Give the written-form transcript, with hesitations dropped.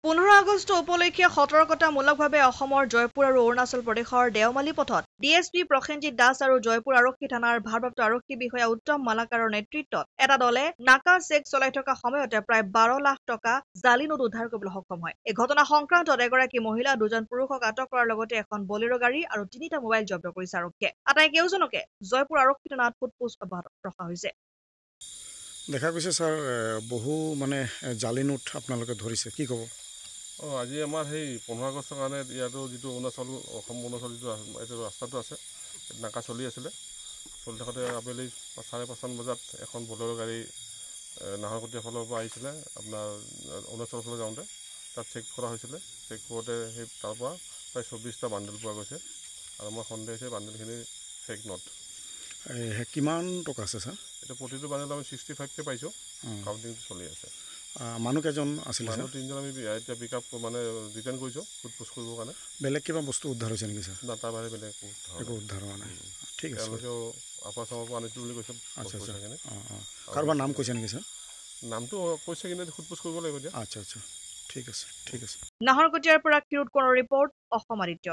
15 আগষ্ট উপলক্ষে সতৰ্কতামূলকভাৱে অসমৰ জয়পুৰ আৰু অৰুণাচল প্ৰদেশৰ দেওমালী পথত ডিএছপি প্ৰসেনজিৎ দাস আৰু জয়পুৰ আৰক্ষী থানাৰ ভাৰপ্ৰাপ্ত আৰক্ষী বিষয়া উত্তম মালাকাৰৰ নেতৃত্বত এটা দলে নাকা চেক চলাই থকা সময়তে প্ৰায় 12 লাখ টকা জালি নোট উদ্ধাৰ কৰিবলৈ সক্ষম হয়। এই ঘটনা সংক্ৰান্তত এগৰাকী মহিলা, দুজন পুৰুষক আটক কৰাৰ লগতে এখন বলেৰো গাড়ী আৰু 3টা মোবাইল জব্দ কৰিছে আৰক্ষীয়ে। আটাইকেইজনকে জয়পুৰ আৰক্ষী থানাত সোধপোছ অব্যাহত ৰখা হৈছে। দেখা গৈছে স্যাৰ বহু জালি নোট আপোনালোকে ধৰিছে, কি ক'ব? আজি আমাৰ সেই 15 আগষ্টৰ কাৰণে ইয়াতো যিটো অসম অৰুণাচল যিটো এইটো ৰাস্তাটো আছে, নাকা চলি আছিলে। চলি থাকোঁতে আবেলি 5:30 বজাত এখন বলেৰো গাড়ী নাহৰকটীয়া ফালৰ পৰা আহিছিলে, আপোনাৰ অৰুণাচলৰ ফালে যাওঁতে তাত চেক কৰা হৈছিলে। চেক কৰোঁতে সেই তাৰ পৰা প্ৰায় 24টা বান্ডেল পোৱা গৈছে আৰু মই সন্দেহ হৈছে বান্ডেলখিনি ফেক নোট। কিমান টকা আছে ছাৰ? এতিয়া প্ৰতিটো বান্ডেল আমি 65কে পাইছোঁ, কাউণ্টিংটো চলি আছে। মানুহ কেইজন আছিলে? মানুহ 3জন আমি এতিয়া পিক আপ ৰিটাৰ্ণ কৰিছোঁ সোধপোছ কৰিবৰ কাৰণে। বেলেগ কিবা বস্তু উদ্ধাৰ হৈছে নেকি ছাৰ? তাৰ বাহিৰে বেলেগ একো উদ্ধাৰ হোৱা নাই। ঠিক আছে, তেওঁলোকেও আপাৰ চামৰ পৰা আনিছোঁ বুলি কৈছে। আচ্ছা আচ্ছা, কাৰোবাৰ নাম কৈছে নেকি ছাৰ? নামটো কৈছে কিন্তু সোধপোছ কৰিব লাগিব এতিয়া। আচ্ছা আচ্ছা, ঠিক আছে ঠিক আছে। নাহৰকটীয়াৰ পৰা কিৰোট কোঁৱৰৰ ৰিপৰ্ট, অসম আদিত্য।